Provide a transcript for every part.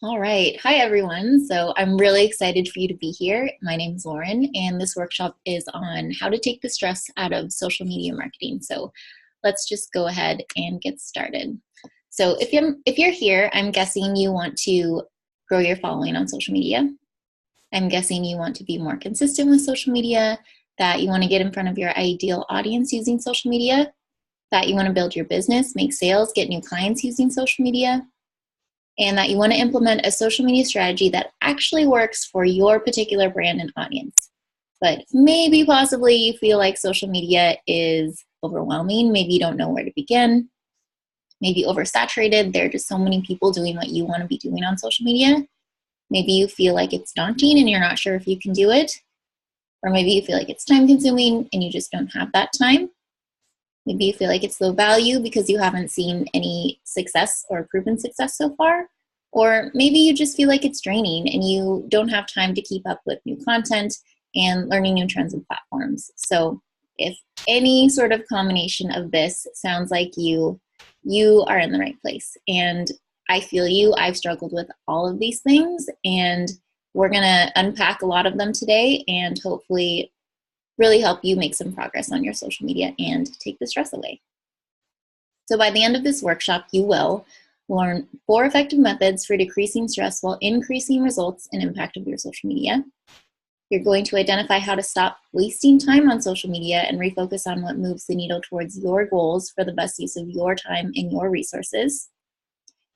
All right. Hi, everyone. So I'm really excited for you to be here. My name is Lauren, and this workshop is on how to take the stress out of social media marketing. So let's just go ahead and get started. So if you're here, I'm guessing you want to grow your following on social media. I'm guessing you want to be more consistent with social media, that you want to get in front of your ideal audience using social media, that you want to build your business, make sales, get new clients using social media, and that you want to implement a social media strategy that actually works for your particular brand and audience. But maybe possibly you feel like social media is overwhelming. Maybe you don't know where to begin. Maybe oversaturated. There are just so many people doing what you want to be doing on social media. Maybe you feel like it's daunting and you're not sure if you can do it. Or maybe you feel like it's time consuming and you just don't have that time. Maybe you feel like it's low value because you haven't seen any success or proven success so far. Or maybe you just feel like it's draining and you don't have time to keep up with new content and learning new trends and platforms. So if any sort of combination of this sounds like you are in the right place. And I feel you. I've struggled with all of these things, and we're going to unpack a lot of them today and hopefully really help you make some progress on your social media and take the stress away. So by the end of this workshop, you will learn 4 effective methods for decreasing stress while increasing results and impact of your social media. You're going to identify how to stop wasting time on social media and refocus on what moves the needle towards your goals for the best use of your time and your resources.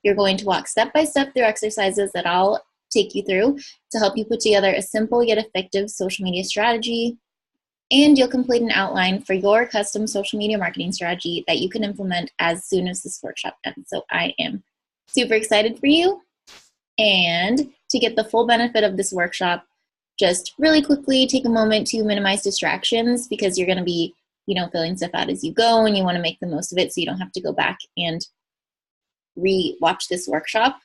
You're going to walk step by step through exercises that I'll take you through to help you put together a simple yet effective social media strategy. And you'll complete an outline for your custom social media marketing strategy that you can implement as soon as this workshop ends. So I am super excited for you. And to get the full benefit of this workshop, just really quickly take a moment to minimize distractions, because you're going to be, filling stuff out as you go, and you want to make the most of it so you don't have to go back and re-watch this workshop,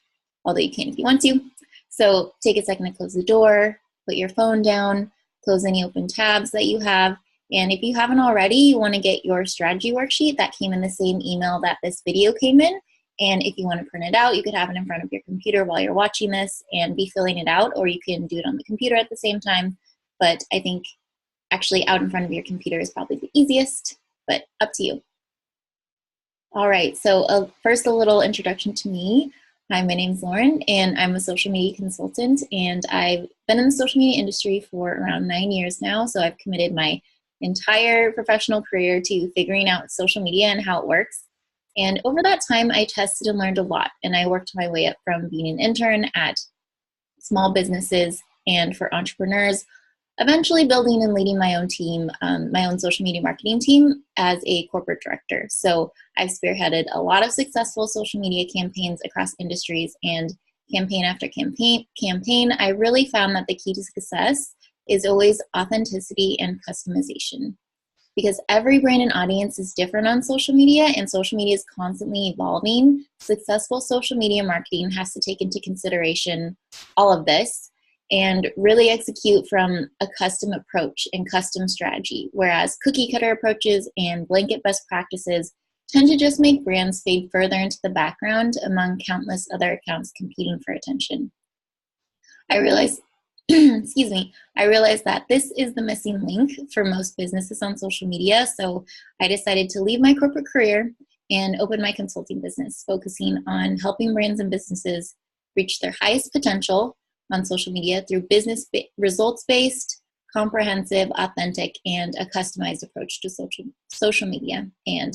although you can if you want to. So take a second to close the door, put your phone down, close any open tabs that you have. And if you haven't already, you want to get your strategy worksheet that came in the same email that this video came in. And if you want to print it out, you could have it in front of your computer while you're watching this and be filling it out, or you can do it on the computer at the same time. But I think actually out in front of your computer is probably the easiest, but up to you. All right, so first a little introduction to me. Hi, my name's Lauren, and I'm a social media consultant, and I've been in the social media industry for around 9 years now, so I've committed my entire professional career to figuring out social media and how it works. And over that time, I tested and learned a lot, and I worked my way up from being an intern at small businesses and for entrepreneurs, eventually building and leading my own team, my own social media marketing team as a corporate director. So I've spearheaded a lot of successful social media campaigns across industries, and campaign after campaign, I really found that the key to success is always authenticity and customization. Because every brand and audience is different on social media, and social media is constantly evolving, successful social media marketing has to take into consideration all of this and really execute from a custom approach and custom strategy, whereas cookie cutter approaches and blanket best practices tend to just make brands fade further into the background among countless other accounts competing for attention. I realize, excuse me, I realized that this is the missing link for most businesses on social media, so I decided to leave my corporate career and open my consulting business, focusing on helping brands and businesses reach their highest potential on social media through results-based, comprehensive, authentic, and a customized approach to social media. And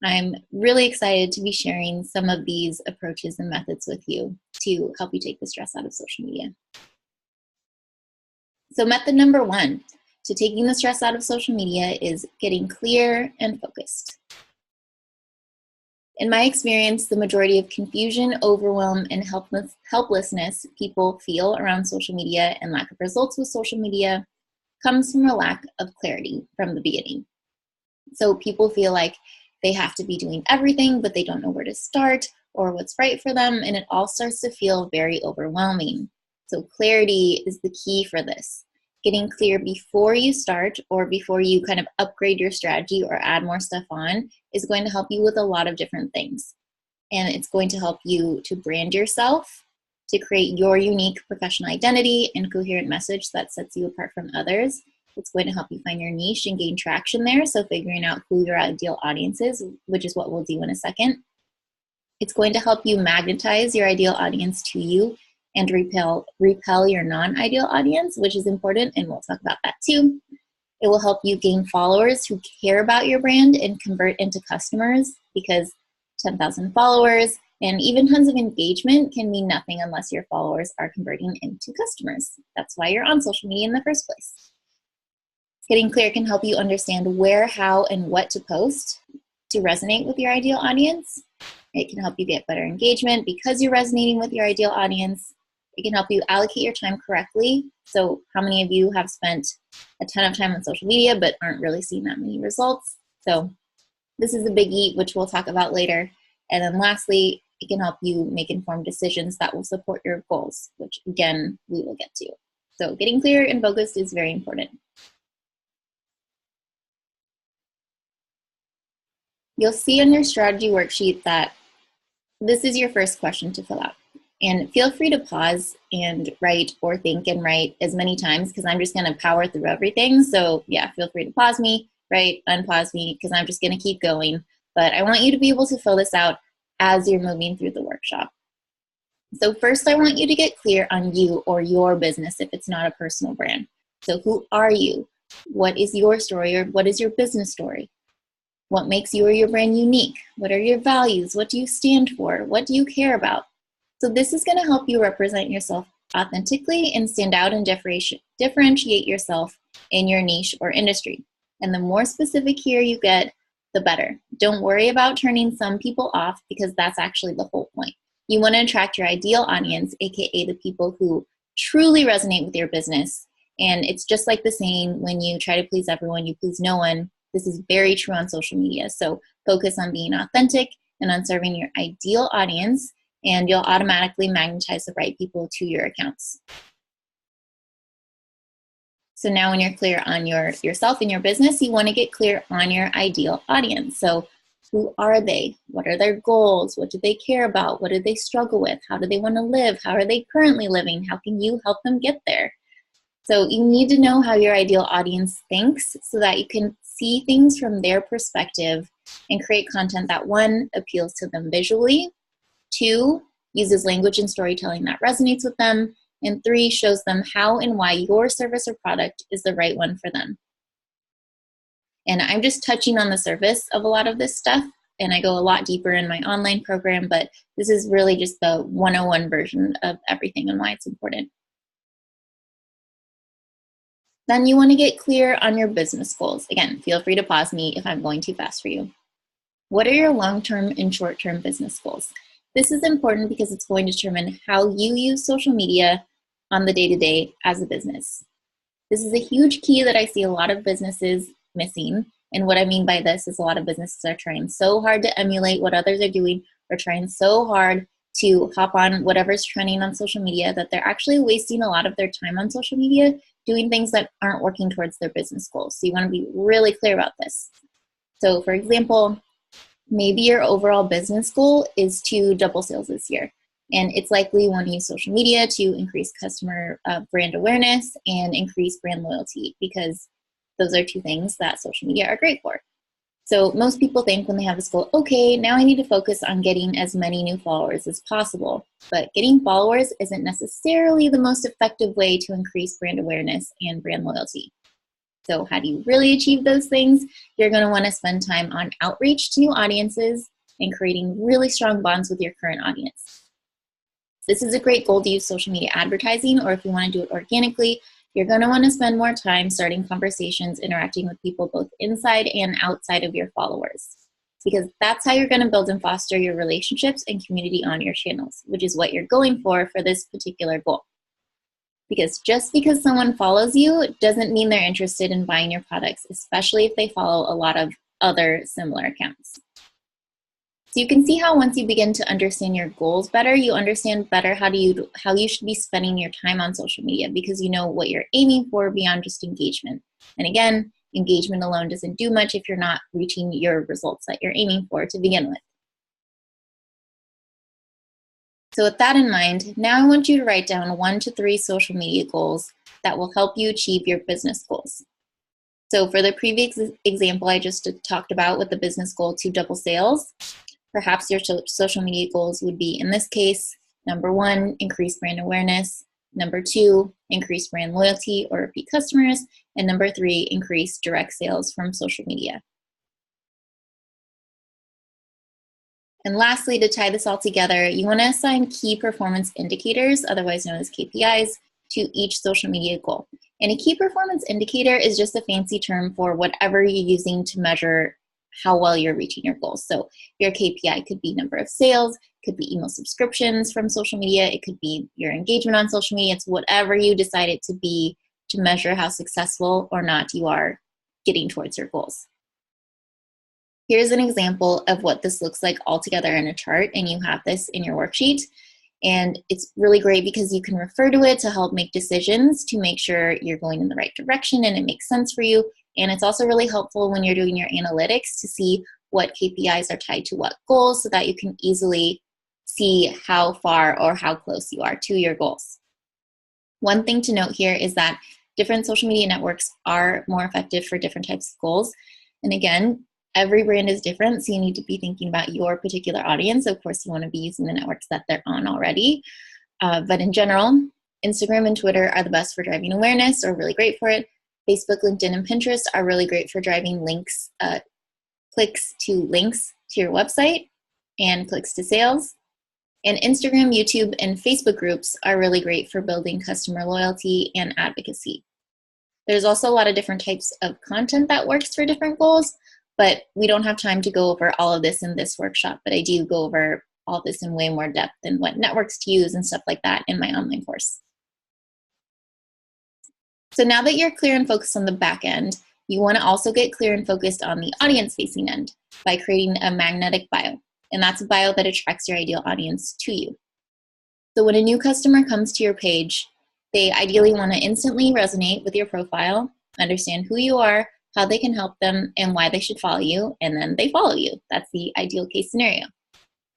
I'm really excited to be sharing some of these approaches and methods with you to help you take the stress out of social media. So method number 1 to taking the stress out of social media is getting clear and focused. In my experience, the majority of confusion, overwhelm, and helplessness people feel around social media and lack of results with social media comes from a lack of clarity from the beginning. So people feel like they have to be doing everything, but they don't know where to start or what's right for them, and it all starts to feel very overwhelming. So clarity is the key for this. Getting clear before you start or before you kind of upgrade your strategy or add more stuff on is going to help you with a lot of different things. And it's going to help you to brand yourself to create your unique professional identity and coherent message that sets you apart from others. It's going to help you find your niche and gain traction there, so figuring out who your ideal audience is, which is what we'll do in a second. It's going to help you magnetize your ideal audience to you and repel your non-ideal audience, which is important, and we'll talk about that too. It will help you gain followers who care about your brand and convert into customers, because 10,000 followers and even tons of engagement can mean nothing unless your followers are converting into customers. That's why you're on social media in the first place. Getting clear can help you understand where, how, and what to post to resonate with your ideal audience. It can help you get better engagement because you're resonating with your ideal audience. It can help you allocate your time correctly. So how many of you have spent a ton of time on social media but aren't really seeing that many results? So this is a biggie, which we'll talk about later. And then lastly, it can help you make informed decisions that will support your goals, which again, we will get to. So getting clear and focused is very important. You'll see on your strategy worksheet that this is your first question to fill out. And feel free to pause and write, or think and write as many times, because I'm just going to power through everything. So yeah, feel free to pause me, write, unpause me, because I'm just going to keep going. But I want you to be able to fill this out as you're moving through the workshop. So first, I want you to get clear on you or your business if it's not a personal brand. So who are you? What is your story, or what is your business story? What makes you or your brand unique? What are your values? What do you stand for? What do you care about? So this is going to help you represent yourself authentically and stand out and differentiate yourself in your niche or industry. And the more specific here you get, the better. Don't worry about turning some people off, because that's actually the whole point. You want to attract your ideal audience, aka the people who truly resonate with your business. And it's just like the saying, when you try to please everyone, you please no one. This is very true on social media. So focus on being authentic and on serving your ideal audience, and you'll automatically magnetize the right people to your accounts. So now when you're clear on yourself and your business, you want to get clear on your ideal audience. So who are they? What are their goals? What do they care about? What do they struggle with? How do they want to live? How are they currently living? How can you help them get there? So you need to know how your ideal audience thinks, so that you can see things from their perspective and create content that, 1, appeals to them visually, 2, uses language and storytelling that resonates with them, and 3, shows them how and why your service or product is the right one for them. And I'm just touching on the surface of a lot of this stuff, and I go a lot deeper in my online program, but this is really just the 101 version of everything and why it's important. Then you want to get clear on your business goals. Again, feel free to pause me if I'm going too fast for you. What are your long-term and short-term business goals? This is important because it's going to determine how you use social media on the day-to-day as a business. This is a huge key that I see a lot of businesses missing. And what I mean by this is a lot of businesses are trying so hard to emulate what others are doing, or trying so hard to hop on whatever's trending on social media, that they're actually wasting a lot of their time on social media doing things that aren't working towards their business goals. So you want to be really clear about this. So for example, maybe your overall business goal is to double sales this year. And it's likely you want to use social media to increase customer brand awareness and increase brand loyalty, because those are 2 things that social media are great for. So most people think when they have this goal, okay, now I need to focus on getting as many new followers as possible. But getting followers isn't necessarily the most effective way to increase brand awareness and brand loyalty. So how do you really achieve those things? You're going to want to spend time on outreach to new audiences and creating really strong bonds with your current audience. This is a great goal to use social media advertising, or if you want to do it organically, you're going to want to spend more time starting conversations, interacting with people both inside and outside of your followers, because that's how you're going to build and foster your relationships and community on your channels, which is what you're going for this particular goal. Because just because someone follows you doesn't mean they're interested in buying your products, especially if they follow a lot of other similar accounts. So you can see how once you begin to understand your goals better, you understand better how you should be spending your time on social media, because you know what you're aiming for beyond just engagement. And again, engagement alone doesn't do much if you're not reaching your results that you're aiming for to begin with. So with that in mind, now I want you to write down 1 to 3 social media goals that will help you achieve your business goals. So for the previous example I just talked about with the business goal to double sales, perhaps your social media goals would be, in this case, number 1, increase brand awareness. Number 2, increase brand loyalty or repeat customers. And number 3, increase direct sales from social media. And lastly, to tie this all together, you want to assign key performance indicators, otherwise known as KPIs, to each social media goal. And a key performance indicator is just a fancy term for whatever you're using to measure how well you're reaching your goals. So your KPI could be number of sales, could be email subscriptions from social media, it could be your engagement on social media. It's whatever you decide it to be to measure how successful or not you are getting towards your goals. Here's an example of what this looks like all together in a chart, and you have this in your worksheet. And it's really great because you can refer to it to help make decisions to make sure you're going in the right direction and it makes sense for you. And it's also really helpful when you're doing your analytics to see what KPIs are tied to what goals so that you can easily see how far or how close you are to your goals. One thing to note here is that different social media networks are more effective for different types of goals. And again, every brand is different, so you need to be thinking about your particular audience. Of course, you want to be using the networks that they're on already. But in general, Instagram and Twitter are the best for driving awareness, or really great for it. Facebook, LinkedIn, and Pinterest are really great for driving links, clicks to links to your website and clicks to sales. And Instagram, YouTube, and Facebook groups are really great for building customer loyalty and advocacy. There's also a lot of different types of content that works for different goals, but we don't have time to go over all of this in this workshop, but I do go over all this in way more depth and what networks to use and stuff like that in my online course. So now that you're clear and focused on the back end, you want to also get clear and focused on the audience-facing end by creating a magnetic bio. And that's a bio that attracts your ideal audience to you. So when a new customer comes to your page, they ideally want to instantly resonate with your profile, understand who you are, how they can help them, and why they should follow you, and then they follow you. That's the ideal case scenario.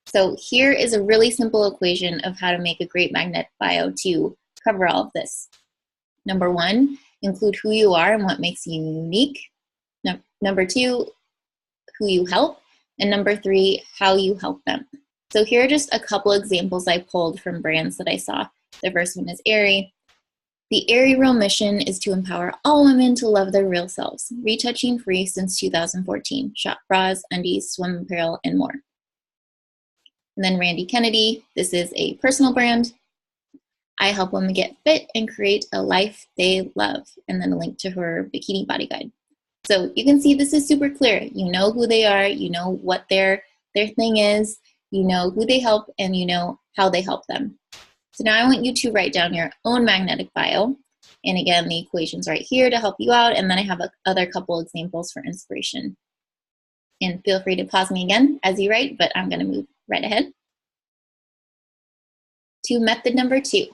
So here is a really simple equation of how to make a great magnetic bio to cover all of this. Number 1, include who you are and what makes you unique. Number 2, who you help. And number 3, how you help them. So here are just a couple examples I pulled from brands that I saw. The first one is Aerie. The Aerie Real mission is to empower all women to love their real selves, retouching free since 2014. Shop bras, undies, swim apparel, and more. And then Randy Kennedy. This is a personal brand. I help women get fit and create a life they love. And then a link to her bikini body guide. So you can see this is super clear. You know who they are, you know what their thing is, you know who they help, and you know how they help them. So now I want you to write down your own magnetic bio. And again, the equation's right here to help you out. And then I have other couple examples for inspiration. And feel free to pause me again as you write, but I'm going to move right ahead. To method number 2,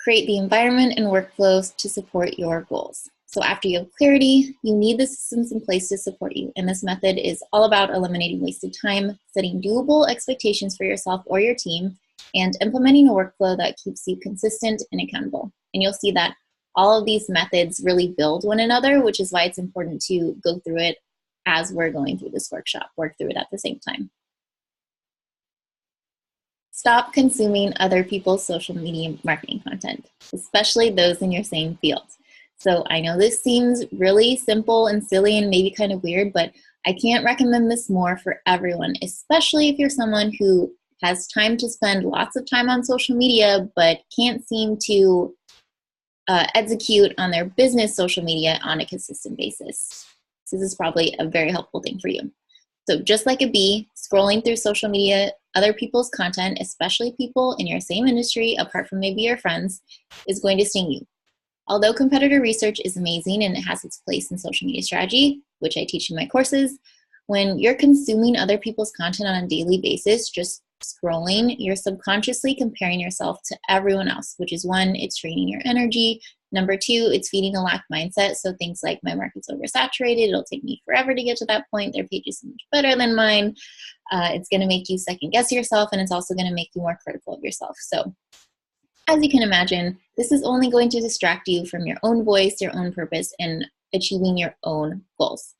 create the environment and workflows to support your goals. So after you have clarity, you need the systems in place to support you. And this method is all about eliminating wasted time, setting doable expectations for yourself or your team, and implementing a workflow that keeps you consistent and accountable. And you'll see that all of these methods really build one another, which is why it's important to go through it as we're going through this workshop, work through it at the same time. Stop consuming other people's social media marketing content, especially those in your same field. So I know this seems really simple and silly and maybe kind of weird, but I can't recommend this more for everyone, especially if you're someone who has time to spend lots of time on social media, but can't seem to execute on their business social media on a consistent basis. So this is probably a very helpful thing for you. So just like a bee, scrolling through social media, other people's content, especially people in your same industry, apart from maybe your friends, is going to sting you. Although competitor research is amazing and it has its place in social media strategy, which I teach in my courses, when you're consuming other people's content on a daily basis, just scrolling, you're subconsciously comparing yourself to everyone else, which is 1, it's draining your energy. Number 2, it's feeding a lack mindset. So things like my market's oversaturated, it'll take me forever to get to that point, their page is so much better than mine. It's going to make you second guess yourself, and it's also going to make you more critical of yourself. So as you can imagine, this is only going to distract you from your own voice, your own purpose, and achieving your own goals.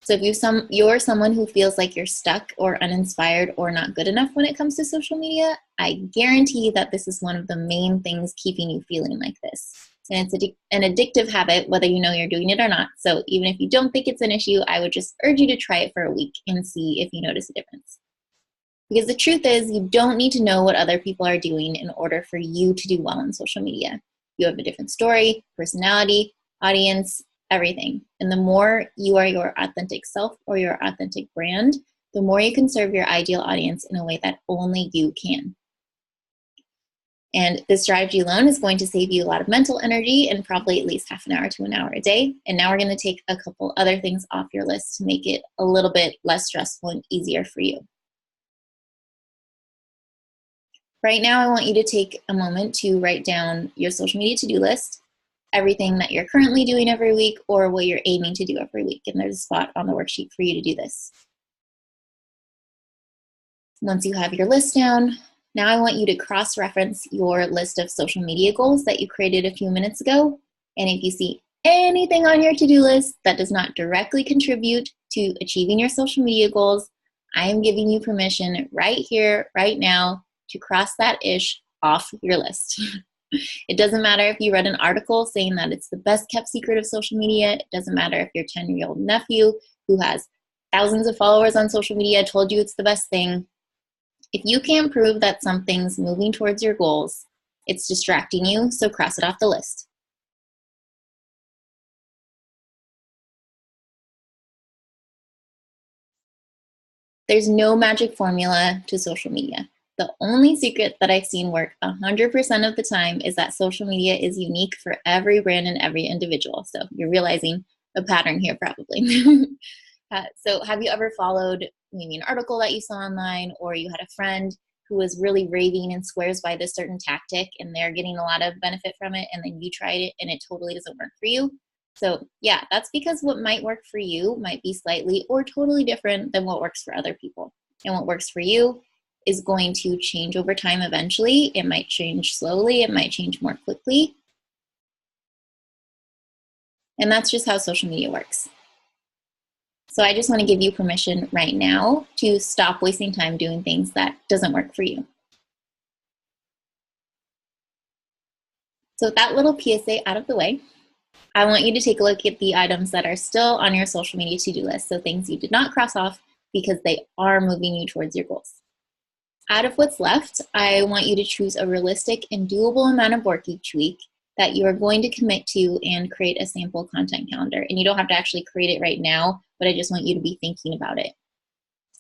So if you're someone who feels like you're stuck or uninspired or not good enough when it comes to social media, I guarantee that this is one of the main things keeping you feeling like this. And it's an addictive habit, whether you know you're doing it or not. So even if you don't think it's an issue, I would just urge you to try it for a week and see if you notice a difference. Because the truth is, you don't need to know what other people are doing in order for you to do well on social media. You have a different story, personality, audience, everything. And the more you are your authentic self or your authentic brand, the more you can serve your ideal audience in a way that only you can. And this strategy alone is going to save you a lot of mental energy and probably at least half an hour to an hour a day. And now we're going to take a couple other things off your list to make it a little bit less stressful and easier for you. Right now, I want you to take a moment to write down your social media to-do list, everything that you're currently doing every week or what you're aiming to do every week. And there's a spot on the worksheet for you to do this. Once you have your list down, now I want you to cross-reference your list of social media goals that you created a few minutes ago. And if you see anything on your to-do list that does not directly contribute to achieving your social media goals, I am giving you permission right here, right now, to cross that ish off your list. It doesn't matter if you read an article saying that it's the best kept secret of social media. It doesn't matter if your 10-year-old nephew who has thousands of followers on social media told you it's the best thing. If you can't prove that something's moving towards your goals, it's distracting you, so cross it off the list. There's no magic formula to social media. The only secret that I've seen work 100% of the time is that social media is unique for every brand and every individual. So you're realizing a pattern here probably. So have you ever followed maybe an article that you saw online, or you had a friend who was really raving and swears by this certain tactic and they're getting a lot of benefit from it, and then you tried it and it totally doesn't work for you? So yeah, that's because what might work for you might be slightly or totally different than what works for other people. And what works for you is going to change over time eventually. It might change slowly, it might change more quickly. And that's just how social media works. So I just want to give you permission right now to stop wasting time doing things that doesn't work for you. So with that little PSA out of the way, I want you to take a look at the items that are still on your social media to-do list. So things you did not cross off because they are moving you towards your goals. Out of what's left, I want you to choose a realistic and doable amount of work each week that you are going to commit to and create a sample content calendar. And you don't have to actually create it right now, but I just want you to be thinking about it.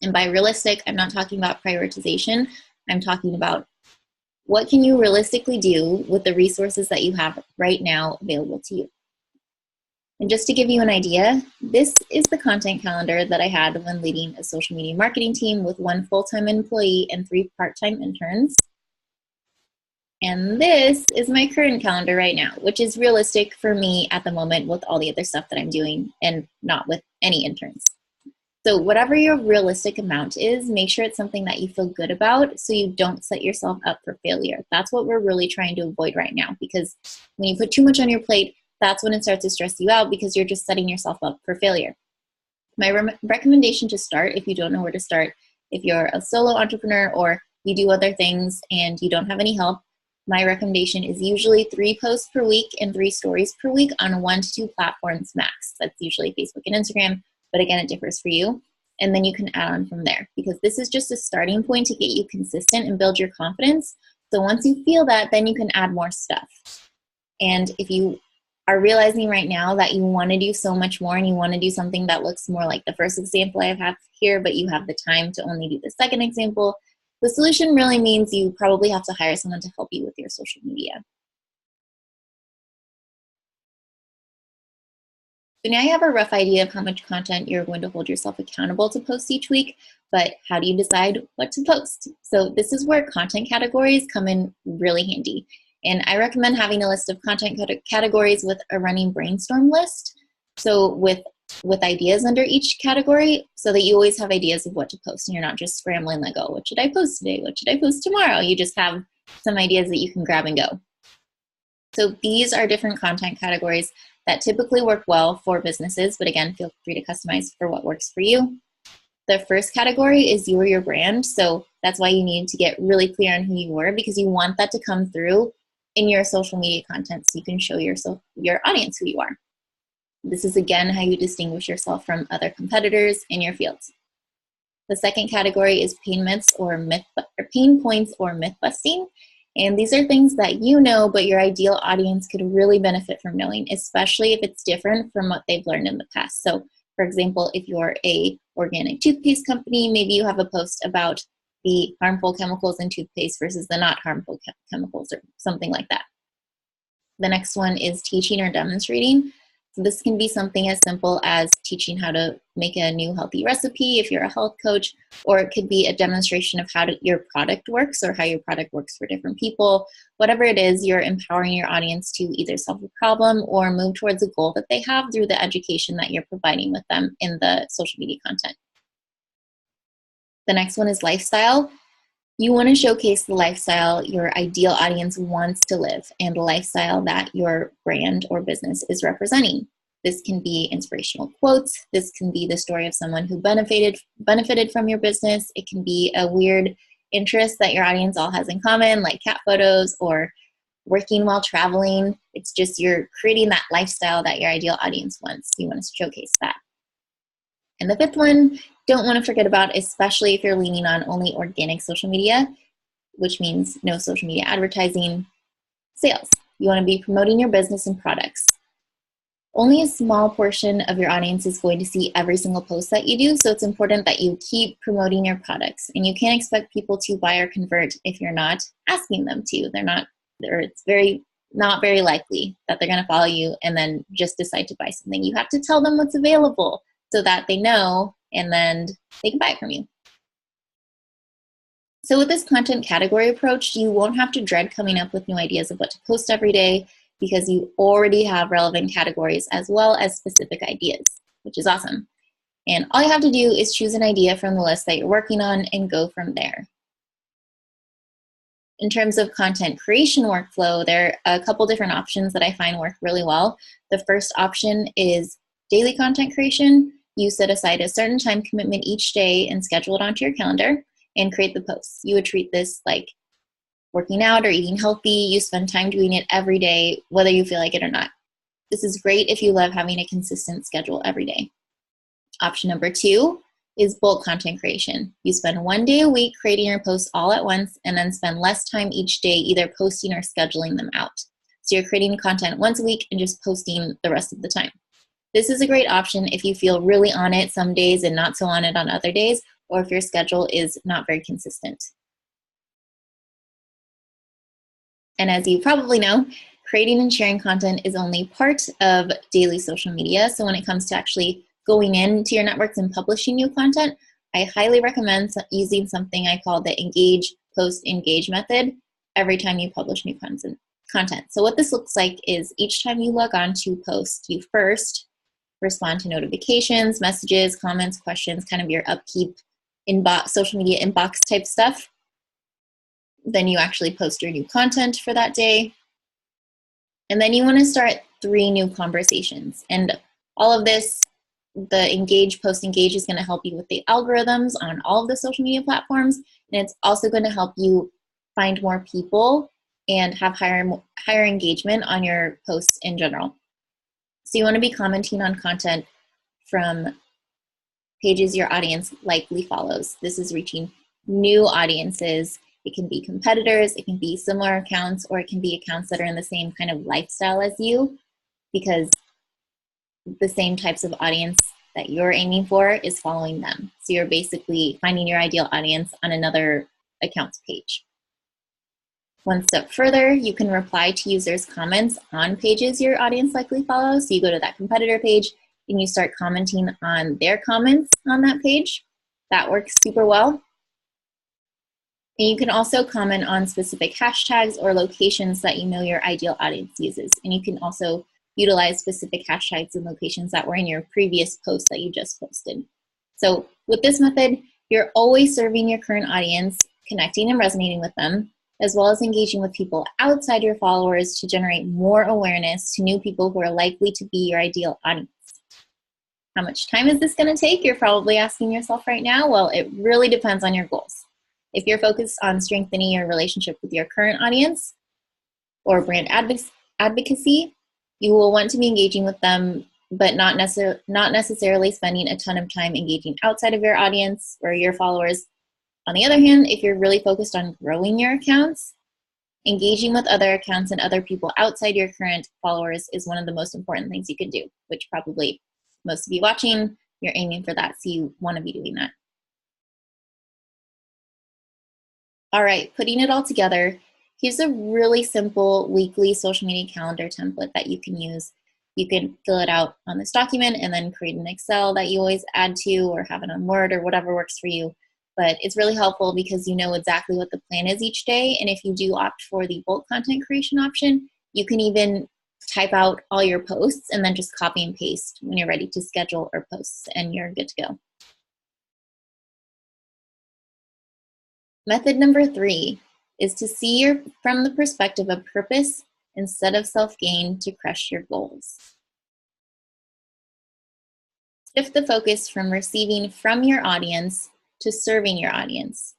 And by realistic, I'm not talking about prioritization. I'm talking about what can you realistically do with the resources that you have right now available to you. And just to give you an idea, this is the content calendar that I had when leading a social media marketing team with 1 full-time employee and 3 part-time interns. And this is my current calendar right now, which is realistic for me at the moment with all the other stuff that I'm doing and not with any interns. So whatever your realistic amount is, make sure it's something that you feel good about so you don't set yourself up for failure. That's what we're really trying to avoid right now, because when you put too much on your plate, that's when it starts to stress you out because you're just setting yourself up for failure. My recommendation to start, if you don't know where to start, if you're a solo entrepreneur or you do other things and you don't have any help, my recommendation is usually 3 posts per week and 3 stories per week on 1 to 2 platforms max. That's usually Facebook and Instagram, but again, it differs for you. And then you can add on from there, because this is just a starting point to get you consistent and build your confidence. So once you feel that, then you can add more stuff. And if you are realizing right now that you want to do so much more and you want to do something that looks more like the first example I have here, but you have the time to only do the second example, the solution really means you probably have to hire someone to help you with your social media. So now you have a rough idea of how much content you're going to hold yourself accountable to post each week, but how do you decide what to post? So this is where content categories come in really handy. And I recommend having a list of content categories with a running brainstorm list. So with with ideas under each category so that you always have ideas of what to post and you're not just scrambling like, oh, what should I post today? What should I post tomorrow? You just have some ideas that you can grab and go. So these are different content categories that typically work well for businesses, but again, feel free to customize for what works for you. The first category is you or your brand. So that's why you need to get really clear on who you are, because you want that to come through in your social media content so you can show your audience who you are. This is again how you distinguish yourself from other competitors in your fields. The second category is pain points or myth busting. And these are things that you know, but your ideal audience could really benefit from knowing, especially if it's different from what they've learned in the past. So for example, if you're a organic toothpaste company, maybe you have a post about the harmful chemicals in toothpaste versus the not harmful chemicals or something like that. The next one is teaching or demonstrating. So this can be something as simple as teaching how to make a new healthy recipe if you're a health coach, or it could be a demonstration of how your product works or how your product works for different people. Whatever it is, you're empowering your audience to either solve a problem or move towards a goal that they have through the education that you're providing with them in the social media content. The next one is lifestyle. You want to showcase the lifestyle your ideal audience wants to live and the lifestyle that your brand or business is representing. This can be inspirational quotes. This can be the story of someone who benefited from your business. It can be a weird interest that your audience all has in common, like cat photos or working while traveling. It's just you're creating that lifestyle that your ideal audience wants. You want to showcase that. And the fifth one, don't want to forget about, especially if you're leaning on only organic social media, which means no social media advertising, sales. You want to be promoting your business and products. Only a small portion of your audience is going to see every single post that you do, so it's important that you keep promoting your products. And you can't expect people to buy or convert if you're not asking them to. It's not very likely that they're going to follow you and then just decide to buy something. You have to tell them what's available so that they know, and then they can buy it from you. So with this content category approach, you won't have to dread coming up with new ideas of what to post every day because you already have relevant categories as well as specific ideas, which is awesome. And all you have to do is choose an idea from the list that you're working on and go from there. In terms of content creation workflow, there are a couple different options that I find work really well. The first option is daily content creation. You set aside a certain time commitment each day and schedule it onto your calendar and create the posts. You would treat this like working out or eating healthy. You spend time doing it every day, whether you feel like it or not. This is great if you love having a consistent schedule every day. Option number 2 is bulk content creation. You spend 1 day a week creating your posts all at once and then spend less time each day either posting or scheduling them out. So you're creating content once a week and just posting the rest of the time. This is a great option if you feel really on it some days and not so on it on other days, or if your schedule is not very consistent. And as you probably know, creating and sharing content is only part of daily social media. So when it comes to actually going into your networks and publishing new content, I highly recommend using something I call the engage, post, engage method every time you publish new content. So what this looks like is each time you log on to post, you first respond to notifications, messages, comments, questions, kind of your upkeep inbox, social media inbox type stuff. Then you actually post your new content for that day. And then you want to start 3 new conversations. And all of this, the engage, post, engage is going to help you with the algorithms on all of the social media platforms. And it's also going to help you find more people and have higher engagement on your posts in general. So you want to be commenting on content from pages your audience likely follows. This is reaching new audiences. It can be competitors, it can be similar accounts, or it can be accounts that are in the same kind of lifestyle as you, because the same types of audience that you're aiming for is following them. So you're basically finding your ideal audience on another account's page. One step further, you can reply to users' comments on pages your audience likely follows. So you go to that competitor page and you start commenting on their comments on that page. That works super well. And you can also comment on specific hashtags or locations that you know your ideal audience uses. And you can also utilize specific hashtags and locations that were in your previous post that you just posted. So with this method, you're always serving your current audience, connecting and resonating with them, as well as engaging with people outside your followers to generate more awareness to new people who are likely to be your ideal audience. How much time is this going to take? You're probably asking yourself right now. Well, it really depends on your goals. If you're focused on strengthening your relationship with your current audience or brand advocacy, you will want to be engaging with them, but not necessarily spending a ton of time engaging outside of your audience or your followers. On the other hand, if you're really focused on growing your accounts, engaging with other accounts and other people outside your current followers is one of the most important things you can do, which probably most of you watching, you're aiming for that, so you want to be doing that. All right, putting it all together, here's a really simple weekly social media calendar template that you can use. You can fill it out on this document and then create an Excel that you always add to, or have it on Word, or whatever works for you. But it's really helpful because you know exactly what the plan is each day. And if you do opt for the bulk content creation option, you can even type out all your posts and then just copy and paste when you're ready to schedule or posts, and you're good to go. Method number 3 is to see from the perspective of purpose instead of self-gain to crush your goals. Shift the focus from receiving from your audience to serving your audience.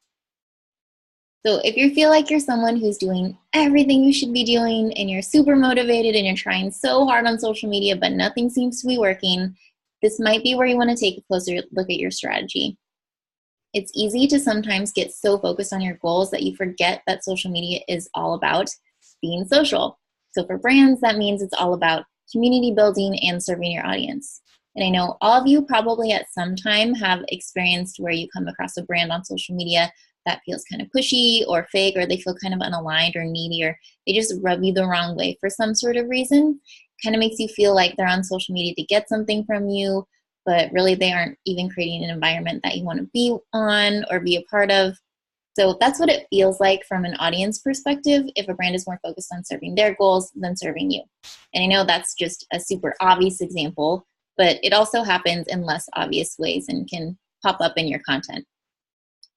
So if you feel like you're someone who's doing everything you should be doing and you're super motivated and you're trying so hard on social media but nothing seems to be working, this might be where you want to take a closer look at your strategy. It's easy to sometimes get so focused on your goals that you forget that social media is all about being social. So for brands, that means it's all about community building and serving your audience. And I know all of you probably at some time have experienced where you come across a brand on social media that feels kind of pushy or fake, or they feel kind of unaligned or needy, or they just rub you the wrong way for some sort of reason. Kind of makes you feel like they're on social media to get something from you, but really they aren't even creating an environment that you want to be on or be a part of. So that's what it feels like from an audience perspective if a brand is more focused on serving their goals than serving you. And I know that's just a super obvious example, but it also happens in less obvious ways and can pop up in your content.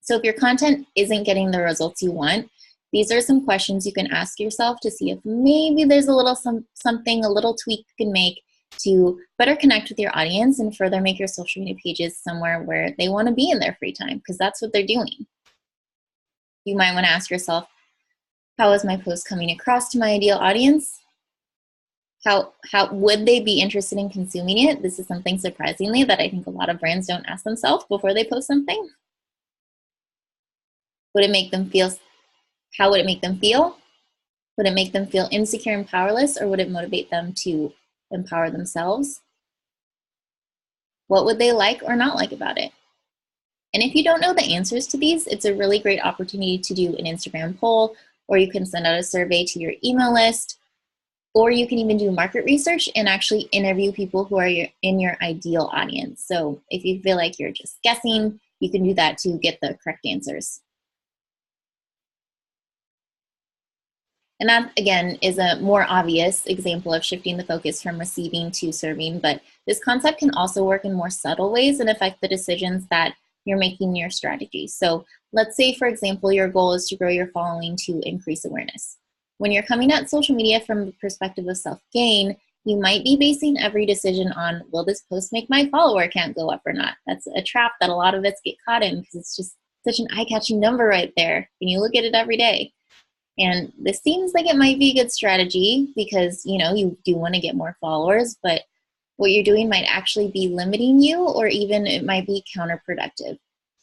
So if your content isn't getting the results you want, these are some questions you can ask yourself to see if maybe there's a little something, a little tweak you can make to better connect with your audience and further make your social media pages somewhere where they want to be in their free time, because that's what they're doing. You might want to ask yourself, how is my post coming across to my ideal audience? How would they be interested in consuming it? This is something surprisingly that I think a lot of brands don't ask themselves before they post something. Would it make them feel? How would it make them feel? Would it make them feel insecure and powerless, or would it motivate them to empower themselves? What would they like or not like about it? And if you don't know the answers to these, it's a really great opportunity to do an Instagram poll, or you can send out a survey to your email list, or you can even do market research and actually interview people who are in your ideal audience. So if you feel like you're just guessing, you can do that to get the correct answers. And that, again, is a more obvious example of shifting the focus from receiving to serving, but this concept can also work in more subtle ways and affect the decisions that you're making in your strategy. So let's say, for example, your goal is to grow your following to increase awareness. When you're coming at social media from the perspective of self-gain, you might be basing every decision on, will this post make my follower count go up or not? That's a trap that a lot of us get caught in because it's just such an eye-catching number right there, and you look at it every day. And this seems like it might be a good strategy because, you know, you do want to get more followers, but what you're doing might actually be limiting you, or even it might be counterproductive.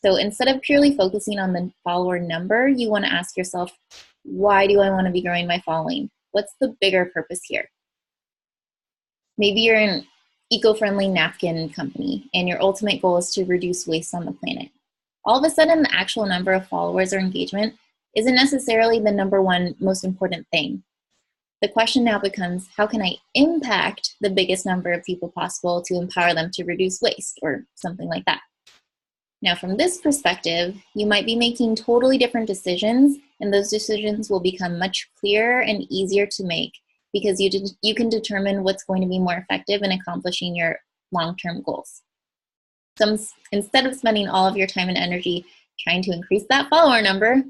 So instead of purely focusing on the follower number, you want to ask yourself, why do I want to be growing my following? What's the bigger purpose here? Maybe you're an eco-friendly napkin company and your ultimate goal is to reduce waste on the planet. All of a sudden, the actual number of followers or engagement isn't necessarily the number one most important thing. The question now becomes, how can I impact the biggest number of people possible to empower them to reduce waste, or something like that? Now, from this perspective, you might be making totally different decisions, and those decisions will become much clearer and easier to make because you can determine what's going to be more effective in accomplishing your long-term goals. So instead of spending all of your time and energy trying to increase that follower number,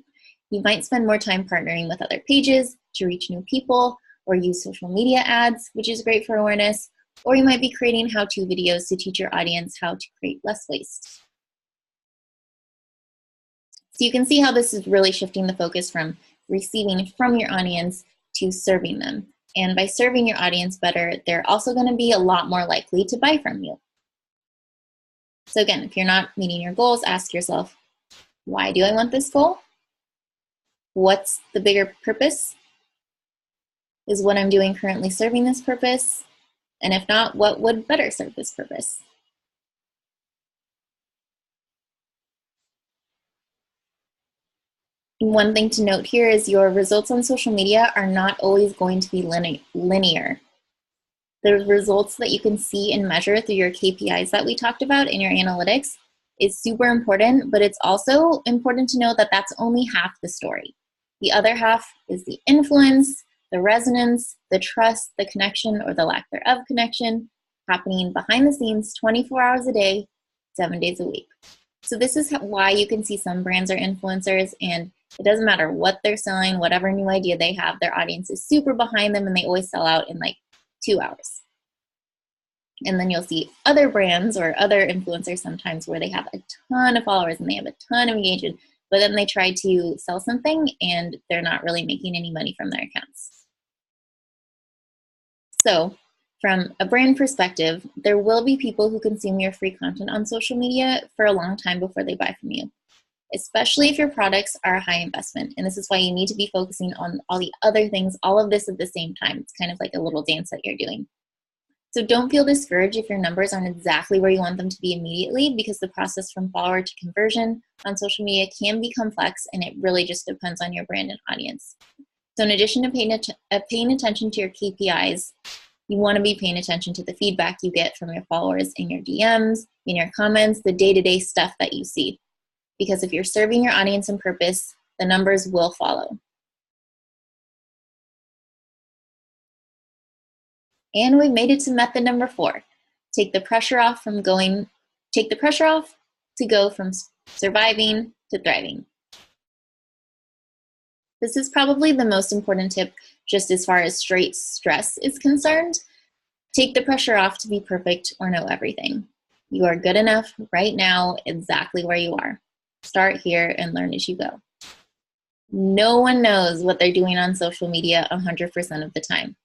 you might spend more time partnering with other pages to reach new people, or use social media ads, which is great for awareness, or you might be creating how-to videos to teach your audience how to create less waste. So you can see how this is really shifting the focus from receiving from your audience to serving them. And by serving your audience better, they're also going to be a lot more likely to buy from you. So again, if you're not meeting your goals, ask yourself, why do I want this goal? What's the bigger purpose? Is what I'm doing currently serving this purpose? And if not, what would better serve this purpose? One thing to note here is your results on social media are not always going to be linear. The results that you can see and measure through your KPIs that we talked about in your analytics is super important, but it's also important to know that that's only half the story. The other half is the influence, the resonance, the trust, the connection or the lack thereof connection happening behind the scenes 24 hours a day, 7 days a week. So this is why you can see some brands are influencers, and it doesn't matter what they're selling, whatever new idea they have, their audience is super behind them and they always sell out in like 2 hours. And then you'll see other brands or other influencers sometimes where they have a ton of followers and they have a ton of engagement, but then they try to sell something and they're not really making any money from their accounts. So from a brand perspective, there will be people who consume your free content on social media for a long time before they buy from you, especially if your products are a high investment. And this is why you need to be focusing on all the other things, all of this at the same time. It's kind of like a little dance that you're doing. So don't feel discouraged if your numbers aren't exactly where you want them to be immediately, because the process from follower to conversion on social media can be complex, and it really just depends on your brand and audience. So in addition to paying attention to your KPIs, you want to be paying attention to the feedback you get from your followers in your DMs, in your comments, the day-to-day stuff that you see. Because if you're serving your audience and purpose, the numbers will follow. And we've made it to method number 4. Take the pressure off to go from surviving to thriving. This is probably the most important tip just as far as straight stress is concerned. Take the pressure off to be perfect or know everything. You are good enough right now, exactly where you are. Start here and learn as you go. No one knows what they're doing on social media 100% of the time,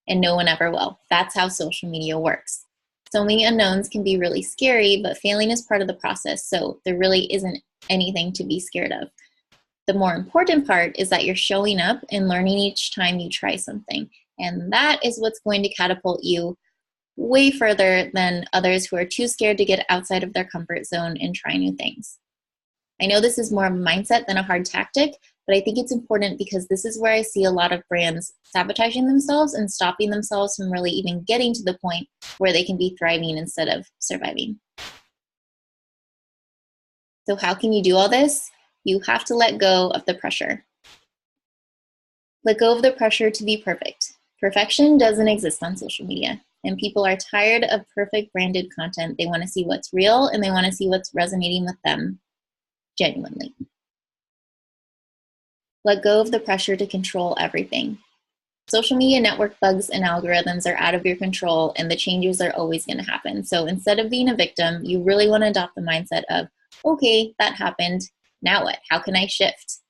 and no one ever will. That's how social media works. So many unknowns can be really scary, but failing is part of the process, so there really isn't anything to be scared of. The more important part is that you're showing up and learning each time you try something, and that is what's going to catapult you way further than others who are too scared to get outside of their comfort zone and try new things. I know this is more of a mindset than a hard tactic, but I think it's important because this is where I see a lot of brands sabotaging themselves and stopping themselves from really even getting to the point where they can be thriving instead of surviving. So how can you do all this? You have to let go of the pressure. Let go of the pressure to be perfect. Perfection doesn't exist on social media, and people are tired of perfect branded content. They want to see what's real, and they want to see what's resonating with them genuinely. Let go of the pressure to control everything. Social media network bugs and algorithms are out of your control, and the changes are always going to happen. So instead of being a victim, you really want to adopt the mindset of, okay, that happened. Now what? How can I shift?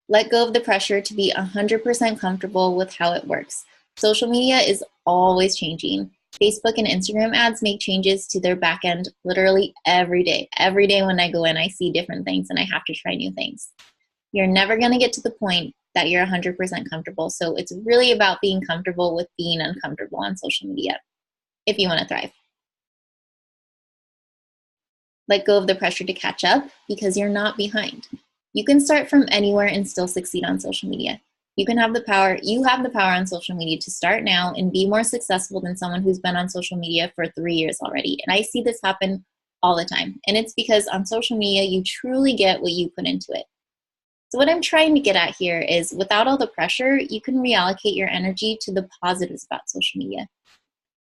Let go of the pressure to be 100% comfortable with how it works. Social media is always changing. Facebook and Instagram ads make changes to their backend literally every day. Every day when I go in, I see different things and I have to try new things. You're never going to get to the point that you're 100% comfortable. So it's really about being comfortable with being uncomfortable on social media if you want to thrive. Let go of the pressure to catch up because you're not behind. You can start from anywhere and still succeed on social media. You have the power on social media to start now and be more successful than someone who's been on social media for 3 years already. And I see this happen all the time. And it's because on social media, you truly get what you put into it. So what I'm trying to get at here is without all the pressure, you can reallocate your energy to the positives about social media.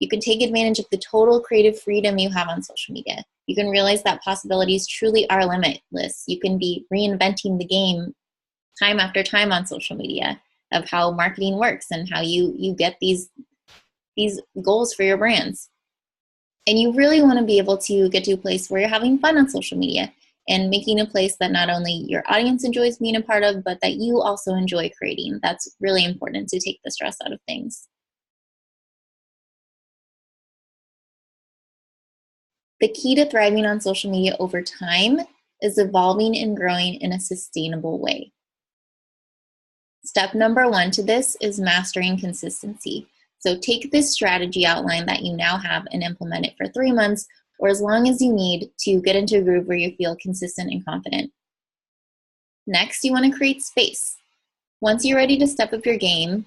You can take advantage of the total creative freedom you have on social media. You can realize that possibilities truly are limitless. You can be reinventing the game time after time on social media of how marketing works and how you get these goals for your brands. And you really want to be able to get to a place where you're having fun on social media and making a place that not only your audience enjoys being a part of, but that you also enjoy creating. That's really important to take the stress out of things. The key to thriving on social media over time is evolving and growing in a sustainable way. Step number 1 to this is mastering consistency. So take this strategy outline that you now have and implement it for 3 months or as long as you need to get into a groove where you feel consistent and confident. Next, you want to create space. Once you're ready to step up your game,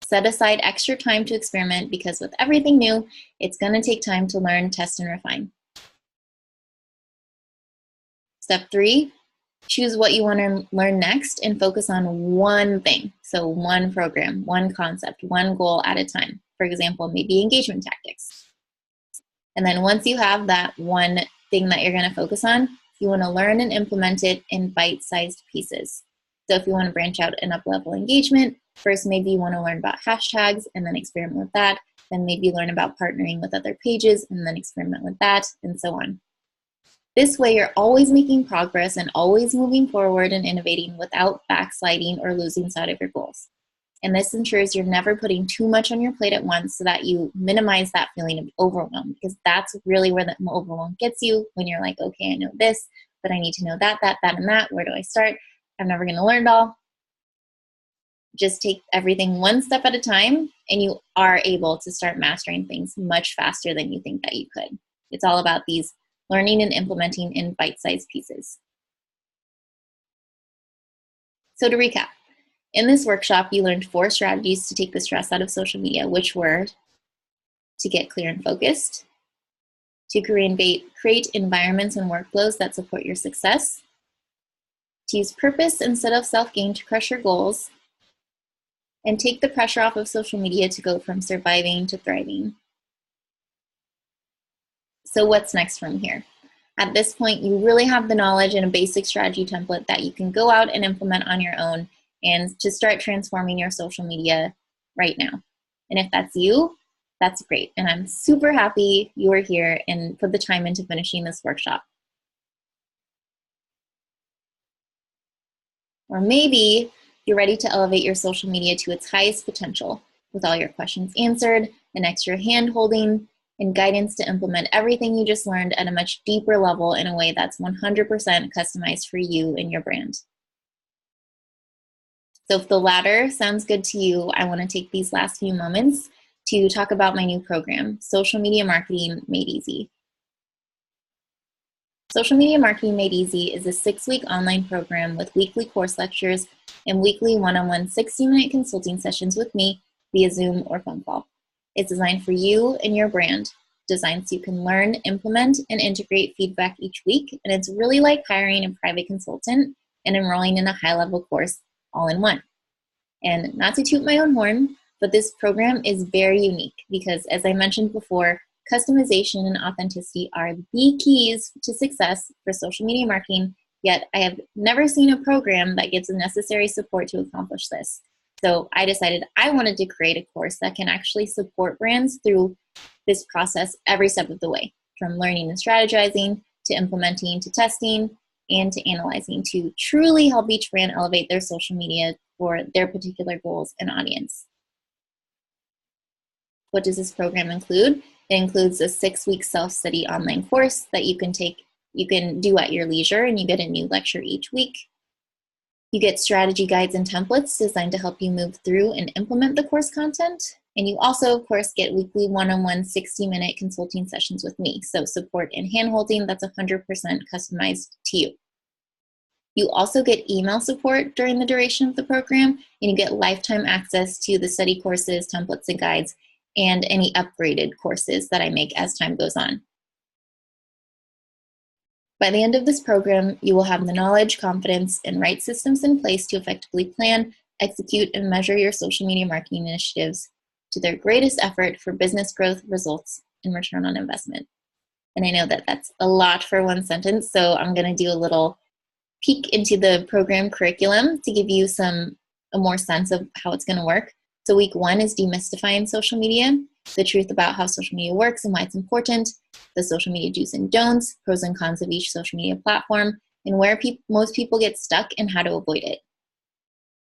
set aside extra time to experiment because with everything new, it's going to take time to learn, test, and refine. Step 3, choose what you want to learn next and focus on one thing. So one program, one concept, one goal at a time. For example, maybe engagement tactics. And then once you have that one thing that you're going to focus on, you want to learn and implement it in bite-sized pieces. So if you want to branch out and up-level engagement, first maybe you want to learn about hashtags and then experiment with that. Then maybe learn about partnering with other pages and then experiment with that, and so on. This way you're always making progress and always moving forward and innovating without backsliding or losing sight of your goals. And this ensures you're never putting too much on your plate at once so that you minimize that feeling of overwhelm, because that's really where the overwhelm gets you when you're like, okay, I know this, but I need to know that, and that. Where do I start? I'm never going to learn it all. Just take everything one step at a time, and you are able to start mastering things much faster than you think that you could. It's all about these learning and implementing in bite-sized pieces. So to recap, in this workshop, you learned 4 strategies to take the stress out of social media, which were to get clear and focused, to create environments and workflows that support your success, to use purpose instead of self-gain to crush your goals, and take the pressure off of social media to go from surviving to thriving. So what's next from here? At this point, you really have the knowledge and a basic strategy template that you can go out and implement on your own and to start transforming your social media right now. And if that's you, that's great. And I'm super happy you are here and put the time into finishing this workshop. Or maybe you're ready to elevate your social media to its highest potential with all your questions answered, an extra hand-holding, and guidance to implement everything you just learned at a much deeper level in a way that's 100% customized for you and your brand. So if the latter sounds good to you, I want to take these last few moments to talk about my new program, Social Media Marketing Made Easy. Social Media Marketing Made Easy is a 6-week online program with weekly course lectures and weekly one-on-one 60-minute consulting sessions with me via Zoom or phone call. It's designed for you and your brand, designed so you can learn, implement, and integrate feedback each week. And it's really like hiring a private consultant and enrolling in a high-level course all in one. And not to toot my own horn, but this program is very unique because, as I mentioned before, customization and authenticity are the keys to success for social media marketing, yet I have never seen a program that gives the necessary support to accomplish this. So I decided I wanted to create a course that can actually support brands through this process every step of the way, from learning and strategizing to implementing to testing and to analyzing to truly help each brand elevate their social media for their particular goals and audience. What does this program include? It includes a 6-week self-study online course that you can do at your leisure, and you get a new lecture each week. You get strategy guides and templates designed to help you move through and implement the course content. And you also, of course, get weekly one-on-one 60-minute consulting sessions with me. So support and hand-holding that's 100% customized to you. You also get email support during the duration of the program, and you get lifetime access to the study courses, templates, and guides, and any upgraded courses that I make as time goes on. By the end of this program, you will have the knowledge, confidence, and right systems in place to effectively plan, execute, and measure your social media marketing initiatives to their greatest effort for business growth, results, and return on investment. And I know that that's a lot for one sentence, so I'm going to do a little peek into the program curriculum to give you a more sense of how it's going to work. So week 1 is demystifying social media, the truth about how social media works and why it's important, the social media do's and don'ts, pros and cons of each social media platform, and where most people get stuck and how to avoid it.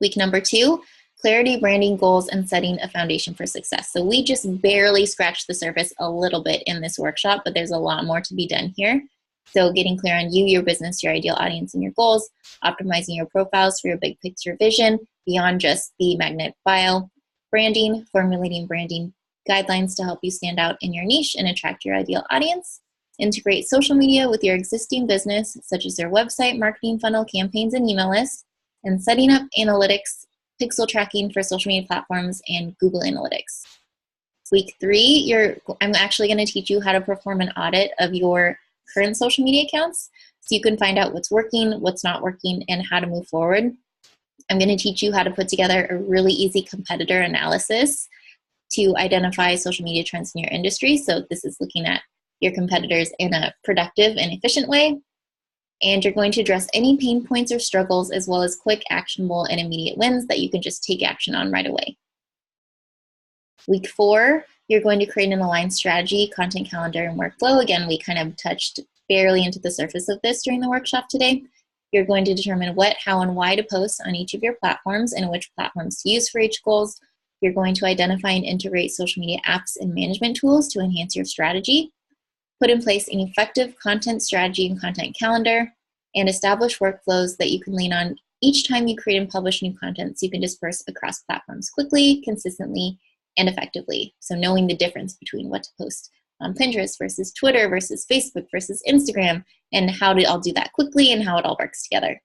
Week number 2, clarity, branding, goals, and setting a foundation for success. So we just barely scratched the surface a little bit in this workshop, but there's a lot more to be done here. So getting clear on you, your business, your ideal audience, and your goals, optimizing your profiles for your big picture vision beyond just the magnetic bio, branding, formulating branding guidelines to help you stand out in your niche and attract your ideal audience, integrate social media with your existing business, such as your website, marketing funnel, campaigns, and email lists, and setting up analytics, pixel tracking for social media platforms, and Google Analytics. Week 3, I'm actually going to teach you how to perform an audit of your current social media accounts so you can find out what's working, what's not working, and how to move forward. I'm going to teach you how to put together a really easy competitor analysis to identify social media trends in your industry. So this is looking at your competitors in a productive and efficient way. And you're going to address any pain points or struggles, as well as quick, actionable, and immediate wins that you can just take action on right away. Week 4, you're going to create an aligned strategy, content calendar, and workflow. Again, we kind of touched barely into the surface of this during the workshop today. You're going to determine what, how, and why to post on each of your platforms and which platforms to use for each goals. You're going to identify and integrate social media apps and management tools to enhance your strategy, put in place an effective content strategy and content calendar, and establish workflows that you can lean on each time you create and publish new content so you can disperse across platforms quickly, consistently, and effectively. So knowing the difference between what to post on Pinterest versus Twitter versus Facebook versus Instagram, and how to all do that quickly and how it all works together.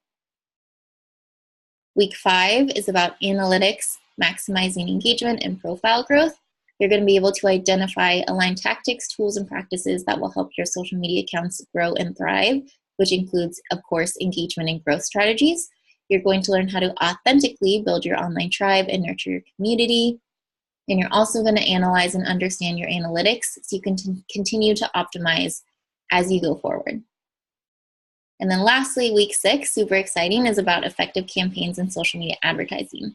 Week 5 is about analytics, maximizing engagement, and profile growth. You're going to be able to identify aligned tactics, tools, and practices that will help your social media accounts grow and thrive, which includes, of course, engagement and growth strategies. You're going to learn how to authentically build your online tribe and nurture your community. And you're also going to analyze and understand your analytics so you can continue to optimize as you go forward. And then lastly, week 6, super exciting, is about effective campaigns and social media advertising.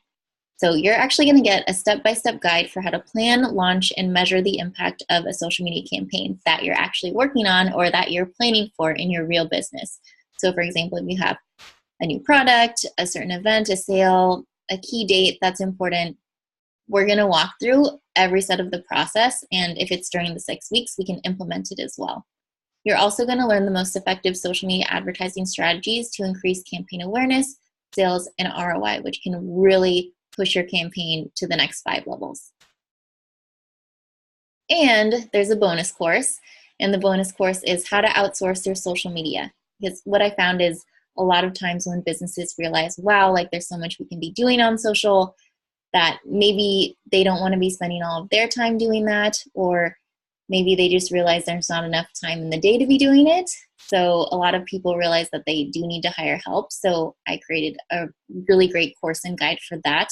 So you're actually going to get a step-by-step guide for how to plan, launch, and measure the impact of a social media campaign that you're actually working on or that you're planning for in your real business. So for example, if you have a new product, a certain event, a sale, a key date that's important, we're going to walk through every step of the process, and if it's during the 6 weeks, we can implement it as well. You're also going to learn the most effective social media advertising strategies to increase campaign awareness, sales, and ROI, which can really push your campaign to the next 5 levels. And there's a bonus course, and the bonus course is how to outsource your social media. Because what I found is a lot of times when businesses realize, wow, like there's so much we can be doing on social, that maybe they don't want to be spending all of their time doing that, or maybe they just realize there's not enough time in the day to be doing it. So a lot of people realize that they do need to hire help. So I created a really great course and guide for that.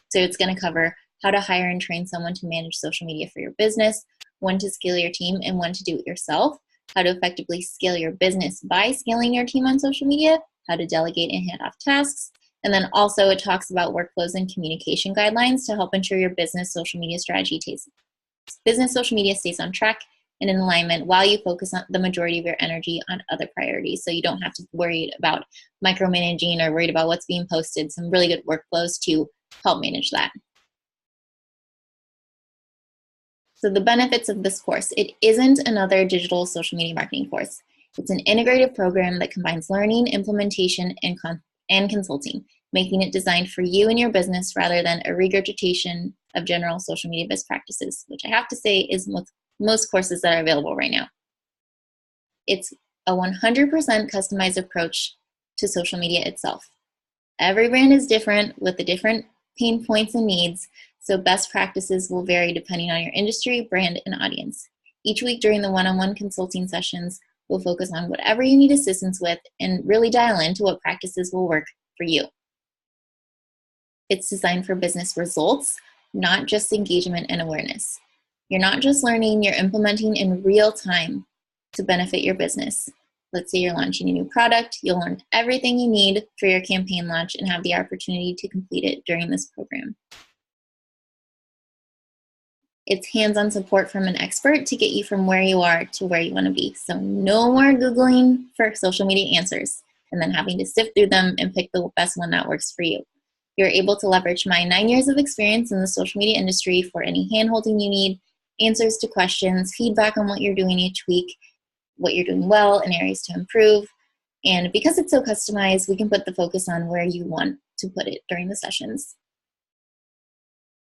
So it's going to cover how to hire and train someone to manage social media for your business, when to scale your team and when to do it yourself, how to effectively scale your business by scaling your team on social media, how to delegate and hand off tasks. And then also it talks about workflows and communication guidelines to help ensure your business social media strategy stays on track and in alignment while you focus on the majority of your energy on other priorities. So you don't have to worry about micromanaging or worried about what's being posted. Some really good workflows to help manage that. So the benefits of this course: it isn't another digital social media marketing course. It's an integrated program that combines learning, implementation, and consulting, making it designed for you and your business rather than a regurgitation of general social media best practices, which I have to say is most courses that are available right now. It's a 100% customized approach to social media itself. Every brand is different with the different pain points and needs, so best practices will vary depending on your industry, brand, and audience. Each week during the one-on-one consulting sessions, we'll focus on whatever you need assistance with and really dial into what practices will work for you. It's designed for business results, not just engagement and awareness. You're not just learning, you're implementing in real time to benefit your business. Let's say you're launching a new product, you'll learn everything you need for your campaign launch and have the opportunity to complete it during this program. It's hands-on support from an expert to get you from where you are to where you want to be. So no more Googling for social media answers and then having to sift through them and pick the best one that works for you. You're able to leverage my 9 years of experience in the social media industry for any hand-holding you need, answers to questions, feedback on what you're doing each week, what you're doing well, and areas to improve. And because it's so customized, we can put the focus on where you want to put it during the sessions.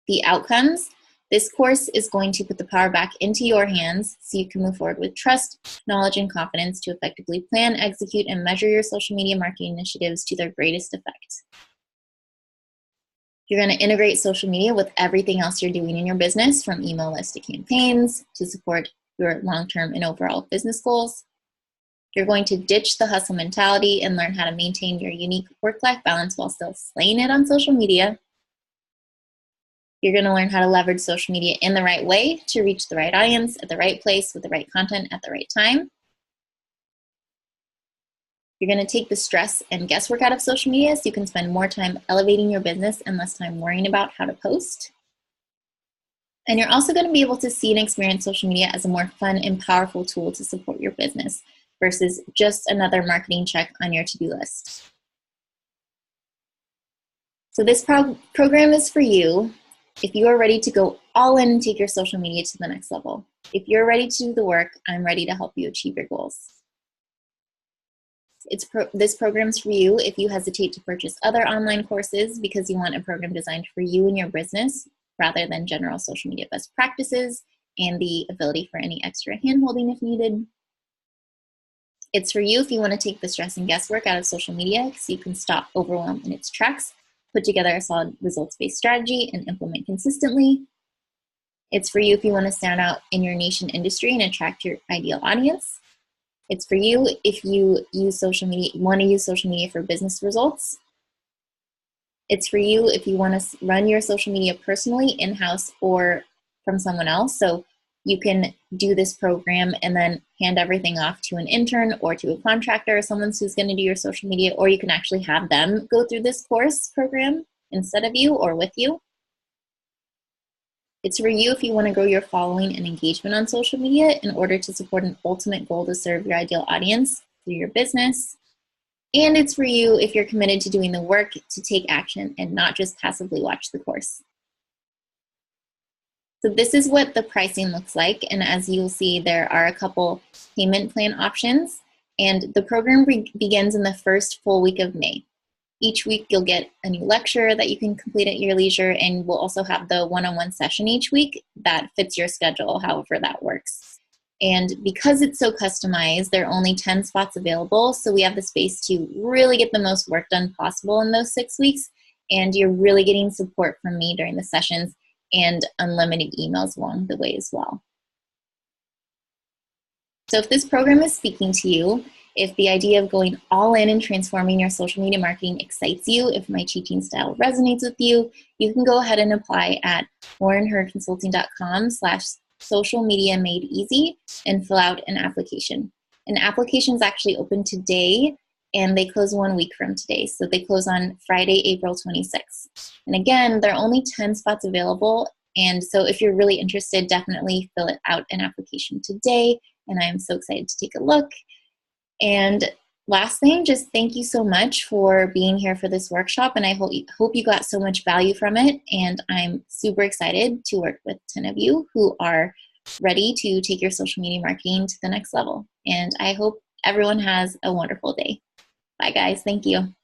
The outcomes. This course is going to put the power back into your hands so you can move forward with trust, knowledge, and confidence to effectively plan, execute, and measure your social media marketing initiatives to their greatest effect. You're going to integrate social media with everything else you're doing in your business, from email lists to campaigns to support your long-term and overall business goals. You're going to ditch the hustle mentality and learn how to maintain your unique work-life balance while still slaying it on social media. You're going to learn how to leverage social media in the right way to reach the right audience at the right place with the right content at the right time. You're going to take the stress and guesswork out of social media so you can spend more time elevating your business and less time worrying about how to post. And you're also going to be able to see and experience social media as a more fun and powerful tool to support your business versus just another marketing check on your to-do list. So this program is for you if you are ready to go all in and take your social media to the next level. If you're ready to do the work, I'm ready to help you achieve your goals. This program's for you if you hesitate to purchase other online courses because you want a program designed for you and your business rather than general social media best practices and the ability for any extra hand-holding if needed. It's for you if you want to take the stress and guesswork out of social media so you can stop overwhelm in its tracks, put together a solid results-based strategy, and implement consistently. It's for you if you want to stand out in your niche and industry and attract your ideal audience. It's for you if you want to use social media for business results. It's for you if you want to run your social media personally, in-house, or from someone else. So you can do this program and then hand everything off to an intern or to a contractor or someone who's going to do your social media, or you can actually have them go through this course program instead of you or with you. It's for you if you want to grow your following and engagement on social media in order to support an ultimate goal to serve your ideal audience through your business. And it's for you if you're committed to doing the work to take action and not just passively watch the course. So this is what the pricing looks like. And as you'll see, there are a couple payment plan options. And the program begins in the first full week of May. Each week you'll get a new lecture that you can complete at your leisure, and we'll also have the one-on-one session each week that fits your schedule, however that works. And because it's so customized, there are only 10 spots available, so we have the space to really get the most work done possible in those 6 weeks, and you're really getting support from me during the sessions and unlimited emails along the way as well. So if this program is speaking to you, if the idea of going all in and transforming your social media marketing excites you, if my teaching style resonates with you, you can go ahead and apply at laurenhurdconsulting.com/socialmediamadeeasy and fill out an application. An application is actually open today, and they close 1 week from today. So they close on Friday, April 26th. And again, there are only 10 spots available. And so if you're really interested, definitely fill out an application today. And I'm so excited to take a look. And last thing, just thank you so much for being here for this workshop. And I hope you got so much value from it. And I'm super excited to work with 10 of you who are ready to take your social media marketing to the next level. And I hope everyone has a wonderful day. Bye, guys. Thank you.